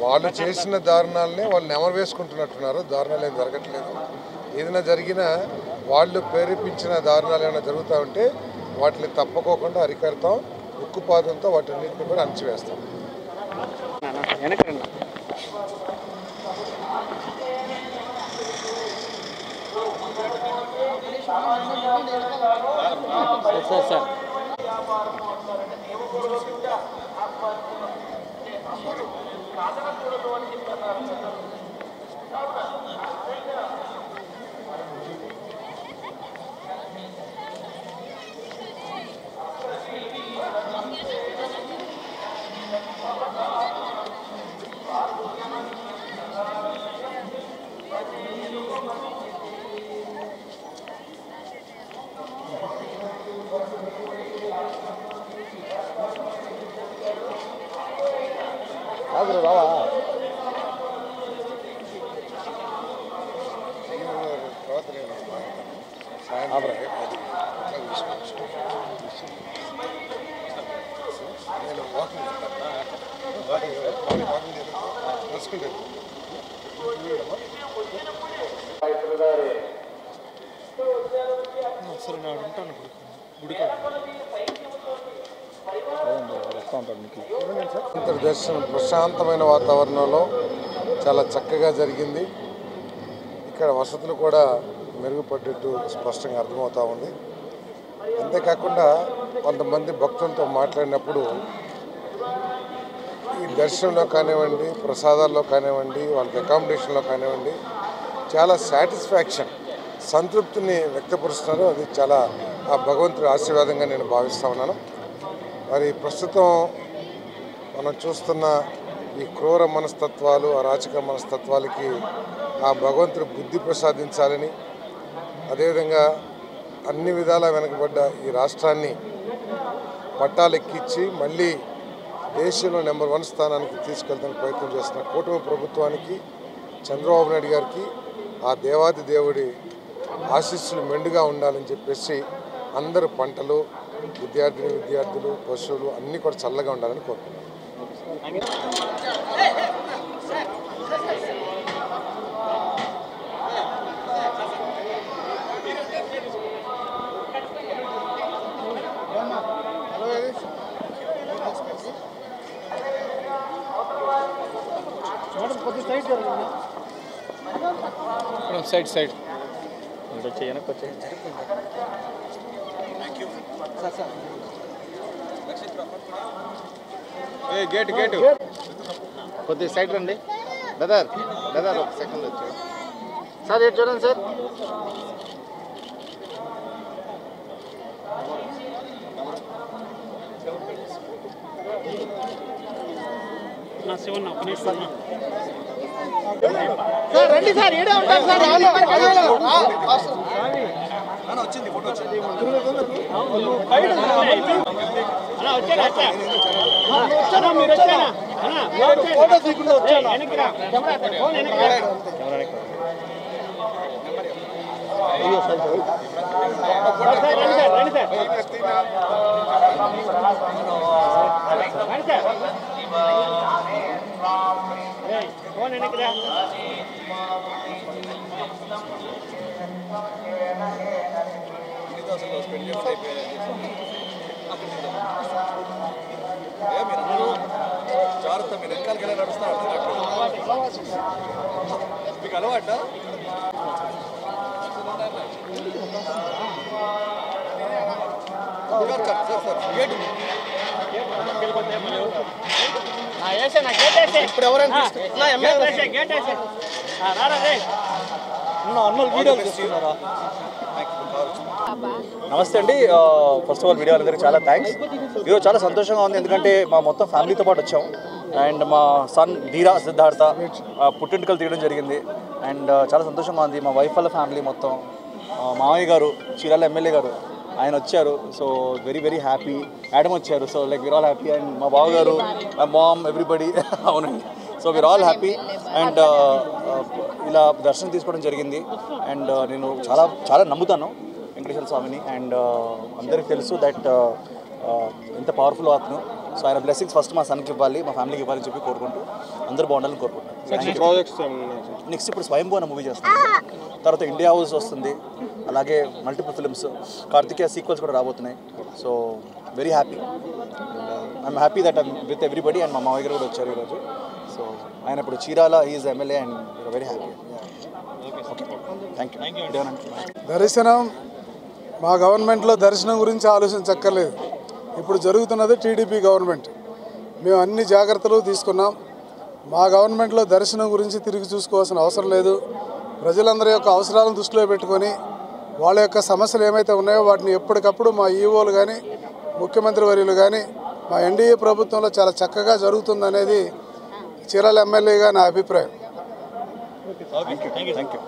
వాళ్ళు చేసిన దారుణాలనే వాళ్ళు నెమరు వేసుకుంటున్నట్టున్నారు. దారుణాలు ఏం జరగట్లేదు. ఏదైనా జరిగినా వాళ్ళు ప్రేరేపించిన దారుణాలు ఏమైనా జరుగుతూ ఉంటే వాటిని తప్పుకోకుండా అరికడతాం. ఉక్కుపాదంతో వాటిన్నింటినీ కూడా అణచివేస్తాం. రావా నేను వాకింగ్ తెలుసుకుంటాను. దర్శనం ప్రశాంతమైన వాతావరణంలో చాలా చక్కగా జరిగింది. ఇక్కడ వసతులు కూడా మెరుగుపడ్డట్టు స్పష్టంగా అర్థమవుతూ ఉంది. అంతేకాకుండా కొంతమంది భక్తులతో మాట్లాడినప్పుడు ఈ దర్శనంలో కానివ్వండి, ప్రసాదాల్లో కానివ్వండి, వాళ్ళకి అకామిడేషన్లో కానివ్వండి చాలా సాటిస్ఫాక్షన్, సంతృప్తిని వ్యక్తపరుస్తున్నారు. అది చాలా ఆ భగవంతుడి ఆశీర్వాదంగా నేను భావిస్తూ ఉన్నాను. మరి ప్రస్తుతం మనం చూస్తున్న ఈ క్రూర మనస్తత్వాలు, అరాచక మనస్తత్వాలకి ఆ భగవంతుడు బుద్ధి ప్రసాదించాలని, అదేవిధంగా అన్ని విధాలా వెనకబడ్డ ఈ రాష్ట్రాన్ని పట్టాలెక్కించి మళ్ళీ దేశంలో నెంబర్ 1 స్థానానికి తీసుకెళ్తానికి ప్రయత్నం చేస్తున్న కూటమి ప్రభుత్వానికి, చంద్రబాబు నాయుడు గారికి ఆ దేవాది దేవుడి ఆశీస్సులు మెండుగా ఉండాలని చెప్పేసి అందరూ పంటలు, విద్యార్థులు, పశువులు అన్నీ కూడా చల్లగా ఉండాలని కోరుకుంటున్నాను. సైడ్ గేట్ కొద్దిగా సైడ్ రండి. బ్రదర్ ఒక సెకండ్ వచ్చి సార్ ఏడు చూడండి సార్. సార్ రండి సార్, ఏడే ఉంటారు సార్. వచ్చింది ఫోటో వచ్చింది. జాగ్రత్త, మీరు వెనకాలకి ఎలా నడుస్తున్నారు మీకు అలవాట? ఇప్పుడు ఎవరైనా నమస్తే అండి. ఫస్ట్ ఆఫ్ ఆల్ వీడియో అందరికీ చాలా థ్యాంక్స్. ఈరోజు చాలా సంతోషంగా ఉంది, ఎందుకంటే మా మొత్తం ఫ్యామిలీతో పాటు వచ్చాం. అండ్ మా సన్ ధీరా సిద్ధార్థ పుట్టింటికలు తీయడం జరిగింది. అండ్ చాలా సంతోషంగా ఉంది. మా వైఫ్ వాళ్ళ ఫ్యామిలీ మొత్తం, మామయ్య గారు చీరాల ఎమ్మెల్యే గారు ఆయన వచ్చారు. So very happy. యాడమ్ వచ్చారు. So like we're all happy. And మా బావగారు, మా మామ్, ఎవ్రీబడి. అవునండి. So we're all happy. And ఇలా దర్శనం తీసుకోవడం జరిగింది. అండ్ నేను చాలా నమ్ముతాను వెంకటేశ్వర స్వామిని. అండ్ అందరికీ తెలుసు దట్ ఎంత పవర్ఫుల్ అతను. సో ఆయన బ్లెస్సింగ్స్ ఫస్ట్ మా సన్కి ఇవ్వాలి, మా ఫ్యామిలీకి ఇవ్వాలని చెప్పి కోరుకుంటూ అందరూ బాగుండాలని కోరుకుంటున్నాను. నెక్స్ట్ ఇప్పుడు స్వయంభూ అనే మూవీ చేస్తాను, తర్వాత ఇండియా హౌస్ వస్తుంది, అలాగే మల్టిపుల్ ఫిల్మ్స్, కార్తికేయ సీక్వెల్స్ కూడా రాబోతున్నాయి. So very happy, I'm happy that I'm with everybody. And మా మామయ్య గారు కూడా వచ్చారు ఈరోజు. సో ఆయన ఇప్పుడు Chirala is MLA and very happy. Okay, thank you. దర్శనం మా గవర్నమెంట్లో దర్శనం గురించి ఆలోచించక్కర్లేదు. ఇప్పుడు జరుగుతున్నది టీడీపీ గవర్నమెంట్. మేము అన్ని జాగ్రత్తలు తీసుకున్నాం. మా గవర్నమెంట్లో దర్శనం గురించి తిరిగి చూసుకోవాల్సిన అవసరం లేదు. ప్రజలందరి యొక్క అవసరాలను దృష్టిలో పెట్టుకొని వాళ్ళ యొక్క సమస్యలు ఏమైతే ఉన్నాయో వాటిని ఎప్పటికప్పుడు మా ఈఓలు కానీ ముఖ్యమంత్రి వర్యులు కానీ మా ఎన్డీఏ ప్రభుత్వంలో చాలా చక్కగా జరుగుతుందనేది చీరాల ఎమ్మెల్యేగా నా అభిప్రాయం. Thank you.